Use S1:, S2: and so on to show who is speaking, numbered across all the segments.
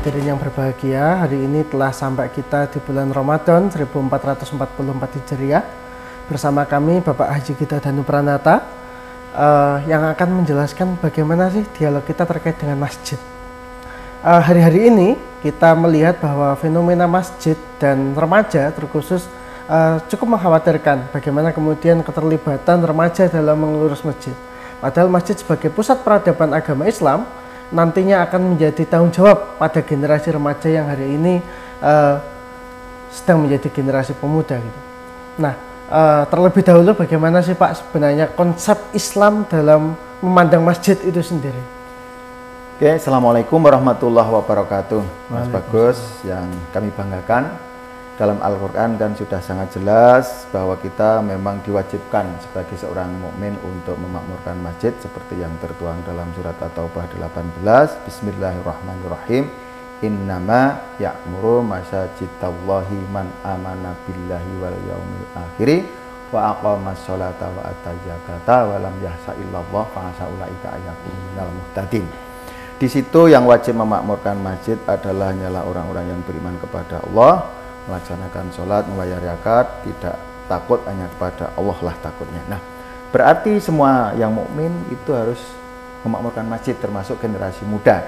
S1: hadirin yang berbahagia, hari ini telah sampai kita di bulan Ramadan 1444 Hijriah. Bersama kami Bapak Haji Gita Danu Pranata yang akan menjelaskan bagaimana sih dialog kita terkait dengan masjid. Hari-hari ini kita melihat bahwa fenomena masjid dan remaja terkhusus cukup mengkhawatirkan bagaimana kemudian keterlibatan remaja dalam mengurus masjid. Padahal masjid sebagai pusat peradaban agama Islam nantinya akan menjadi tanggung jawab pada generasi remaja yang hari ini sedang menjadi generasi pemuda gitu. Nah, terlebih dahulu bagaimana sih Pak sebenarnya konsep Islam dalam memandang masjid itu sendiri?
S2: Oke, Assalamualaikum warahmatullahi wabarakatuh. Mas Bagus, yang kami banggakan dalam Al-Quran kan sudah sangat jelas bahwa kita memang diwajibkan sebagai seorang mukmin untuk memakmurkan masjid seperti yang tertuang dalam surat At-Taubah 18. Bismillahirrahmanirrahim. Innama ya'muru masajidtallahi man amana billahi wal yaumil akhiri wa aqamas sholata wa ataz zakata wa lam yahsa illallah fa ulaika ayakum minal muhtadin. Di situ yang wajib memakmurkan masjid adalah hanyalah orang-orang yang beriman kepada Allah, melaksanakan sholat, membayar zakat, tidak takut, hanya kepada Allah lah takutnya. Nah, berarti semua yang mukmin itu harus memakmurkan masjid, termasuk generasi muda.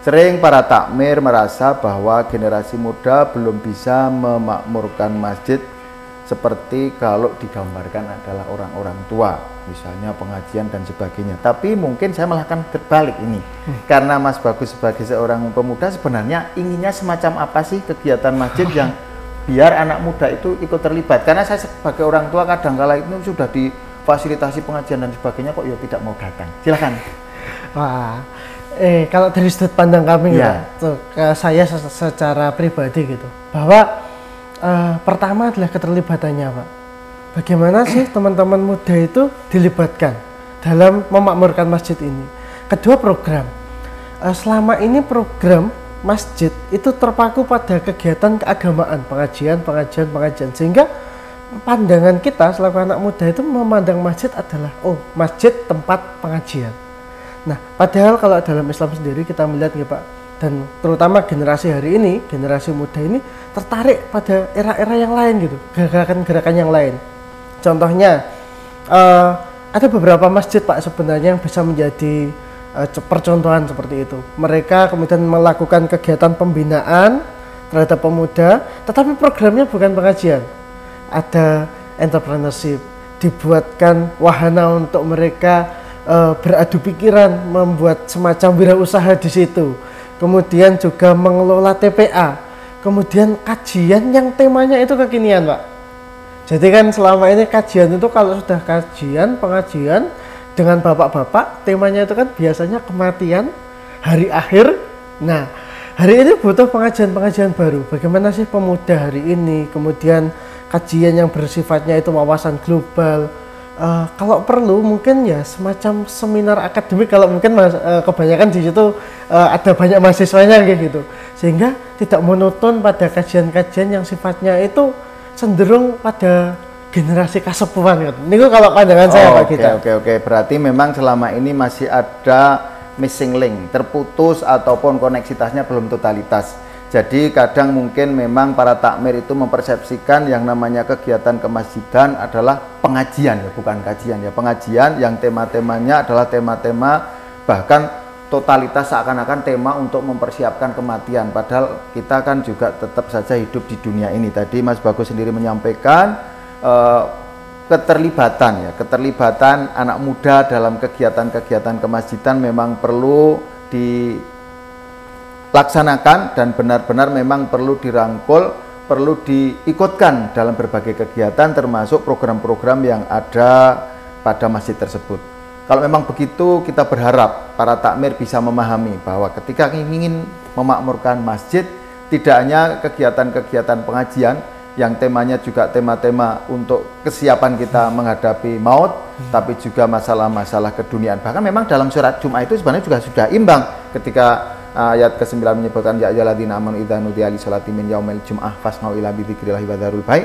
S2: Sering para takmir merasa bahwa generasi muda belum bisa memakmurkan masjid seperti kalau digambarkan adalah orang-orang tua, misalnya pengajian dan sebagainya. Tapi mungkin saya malah akan terbalik ini, karena Mas Bagus sebagai seorang pemuda sebenarnya inginnya semacam apa sih kegiatan masjid yang biar anak muda itu ikut terlibat. Karena saya sebagai orang tua kadang-kala itu sudah difasilitasi pengajian dan sebagainya kok ya tidak mau datang. Silakan.
S1: Wah, kalau dari sudut pandang kami ya, saya secara pribadi gitu, bahwa pertama adalah keterlibatannya Pak. Bagaimana sih teman-teman muda itu dilibatkan dalam memakmurkan masjid ini. Kedua, program. Selama ini program masjid itu terpaku pada kegiatan keagamaan, pengajian, sehingga pandangan kita selaku anak muda itu memandang masjid adalah masjid tempat pengajian. Nah, padahal kalau dalam Islam sendiri kita melihat ya Pak, dan terutama generasi hari ini, generasi muda ini tertarik pada era-era yang lain gitu, gerakan-gerakan yang lain. Contohnya ada beberapa masjid Pak sebenarnya yang bisa menjadi percontohan seperti itu. Mereka kemudian melakukan kegiatan pembinaan terhadap pemuda, tetapi programnya bukan pengajian. Ada entrepreneurship, dibuatkan wahana untuk mereka beradu pikiran, membuat semacam wirausaha di situ. Kemudian juga mengelola TPA, kemudian kajian yang temanya itu kekinian Pak. Jadi kan selama ini kajian itu kalau sudah kajian, pengajian dengan bapak-bapak, temanya itu kan biasanya kematian, hari akhir. Nah, hari ini butuh pengajian-pengajian baru. Bagaimana sih pemuda hari ini, kemudian kajian yang bersifatnya itu wawasan global. Kalau perlu mungkin ya semacam seminar akademik, kalau mungkin kebanyakan di situ ada banyak mahasiswanya kayak gitu, sehingga tidak monoton pada kajian-kajian yang sifatnya itu cenderung pada generasi kasepuhan gitu. Ini kalau pandangan saya Pak Gita.
S2: Oke. Berarti memang selama ini masih ada missing link, terputus ataupun koneksitasnya belum totalitas. Jadi kadang mungkin memang para takmir itu mempersepsikan yang namanya kegiatan kemasjidan adalah pengajian ya, bukan kajian ya, pengajian yang tema-temanya adalah tema-tema bahkan totalitas seakan-akan tema untuk mempersiapkan kematian. Padahal kita kan juga tetap saja hidup di dunia ini. Tadi Mas Bagus sendiri menyampaikan keterlibatan anak muda dalam kegiatan-kegiatan kemasjidan memang perlu dilaksanakan dan benar-benar memang perlu dirangkul, perlu diikutkan dalam berbagai kegiatan termasuk program-program yang ada pada masjid tersebut. Kalau memang begitu, kita berharap para takmir bisa memahami bahwa ketika ingin memakmurkan masjid, tidak hanya kegiatan-kegiatan pengajian yang temanya juga tema-tema untuk kesiapan kita menghadapi maut, tapi juga masalah-masalah keduniaan. Bahkan memang dalam surat Jum'ah itu sebenarnya juga sudah imbang ketika ayat ke-9 menyebutkan ya ayyuhalladzina amanu idza nudiya lis-sholati min yaumil jum'ah fasnau ila bidzikrillah wa dzarul bai'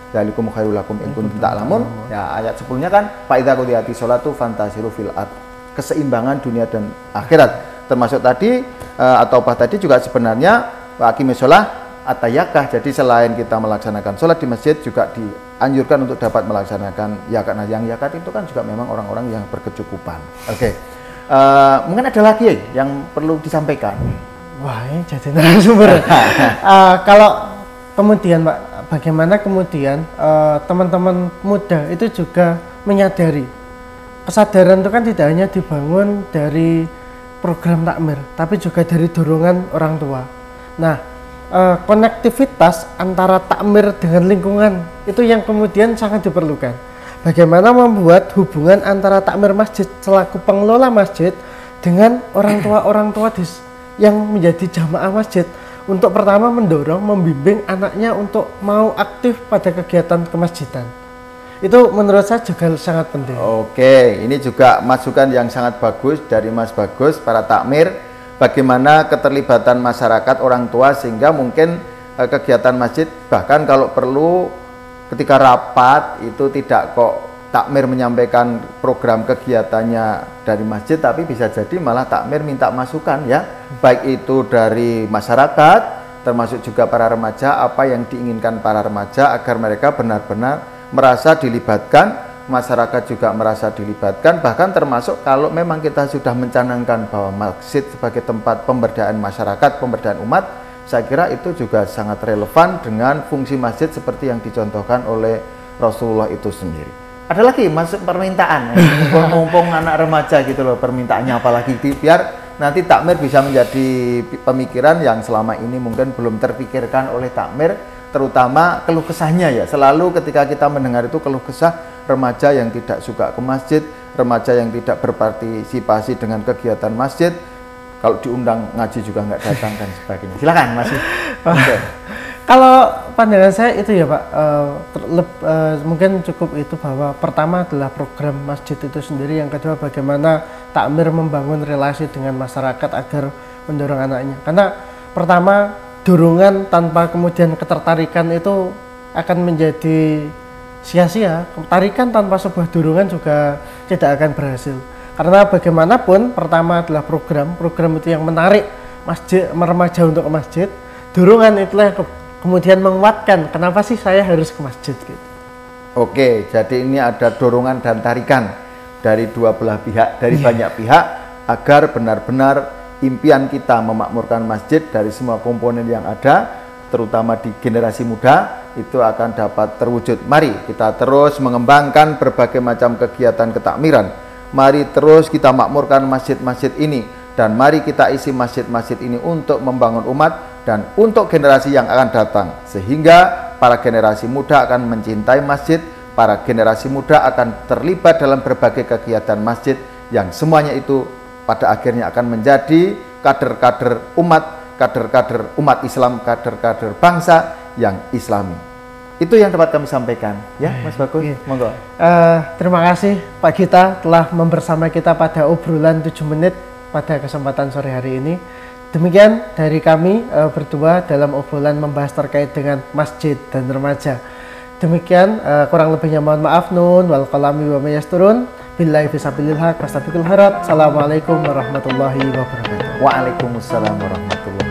S2: dzalikum khairul lakum in kuntum ta'lamun. Ya, ayat 10-nya kan fa idza qudiyatis sholatu fantasiru fil ard. Keseimbangan dunia dan akhirat. Termasuk tadi atau apa tadi juga sebenarnya aqimis sholah atayakah. Jadi selain kita melaksanakan sholat di masjid juga dianjurkan untuk dapat melaksanakan yakat. Nah yang yakat itu kan juga memang orang-orang yang berkecukupan. Oke. Mungkin ada lagi yang perlu disampaikan.
S1: Wah, ini jadi narasumber. Kalau kemudian Pak, bagaimana kemudian teman-teman muda itu juga menyadari kesadaran itu kan tidak hanya dibangun dari program takmir, tapi juga dari dorongan orang tua. Nah, konektivitas antara takmir dengan lingkungan itu yang kemudian sangat diperlukan. Bagaimana membuat hubungan antara takmir masjid selaku pengelola masjid dengan orang tua yang menjadi jamaah masjid untuk pertama mendorong, membimbing anaknya untuk mau aktif pada kegiatan kemasjidan. Itu menurut saya juga sangat penting.
S2: Oke, ini juga masukan yang sangat bagus dari Mas Bagus, para takmir. Bagaimana keterlibatan masyarakat orang tua sehingga mungkin kegiatan masjid bahkan kalau perlu ketika rapat itu tidak kok takmir menyampaikan program kegiatannya dari masjid, tapi bisa jadi malah takmir minta masukan ya, baik itu dari masyarakat termasuk juga para remaja, apa yang diinginkan para remaja agar mereka benar-benar merasa dilibatkan. Masyarakat juga merasa dilibatkan, bahkan termasuk kalau memang kita sudah mencanangkan bahwa masjid sebagai tempat pemberdayaan masyarakat, pemberdayaan umat, saya kira itu juga sangat relevan dengan fungsi masjid seperti yang dicontohkan oleh Rasulullah itu sendiri. Ada lagi masuk permintaan, mumpung anak remaja gitu loh, permintaannya apalagi biar nanti takmir bisa menjadi pemikiran yang selama ini mungkin belum terpikirkan oleh takmir, terutama keluh kesahnya ya. Selalu ketika kita mendengar itu keluh kesah remaja yang tidak suka ke masjid, remaja yang tidak berpartisipasi dengan kegiatan masjid, kalau diundang ngaji juga nggak datang dan sebagainya. Silakan Mas. Okay.
S1: Kalau pandangan saya itu ya Pak, mungkin cukup itu bahwa pertama adalah program masjid itu sendiri, yang kedua bagaimana takmir membangun relasi dengan masyarakat agar mendorong anaknya. Karena pertama dorongan tanpa kemudian ketertarikan itu akan menjadi sia-sia. Tarikan tanpa sebuah dorongan juga tidak akan berhasil. Karena bagaimanapun pertama adalah program itu yang menarik remaja untuk ke masjid. Dorongan itulah yang kemudian menguatkan kenapa sih saya harus ke masjid gitu.
S2: Oke, jadi ini ada dorongan dan tarikan dari dua belah pihak, dari banyak pihak agar benar-benar impian kita memakmurkan masjid dari semua komponen yang ada, terutama di generasi muda, itu akan dapat terwujud. Mari kita terus mengembangkan berbagai macam kegiatan ketakmiran. Mari terus kita makmurkan masjid-masjid ini, dan mari kita isi masjid-masjid ini untuk membangun umat dan untuk generasi yang akan datang, sehingga para generasi muda akan mencintai masjid, para generasi muda akan terlibat dalam berbagai kegiatan masjid yang semuanya itu pada akhirnya akan menjadi kader-kader umat Islam, kader-kader bangsa yang islami. Itu yang dapat kami sampaikan ya Mas Bagus. Monggo.
S1: Terima kasih Pak Gita telah membersama kita pada obrolan 7 menit pada kesempatan sore hari ini. Demikian dari kami berdua dalam obrolan membahas terkait dengan masjid dan remaja. Demikian kurang lebihnya mohon maaf. Nun wal qalami wa may yasturun. Billahi fisabilil haq wastabiqul harat. Assalamualaikum warahmatullahi wabarakatuh.
S2: Waalaikumsalam warahmatullahi wabarakatuh.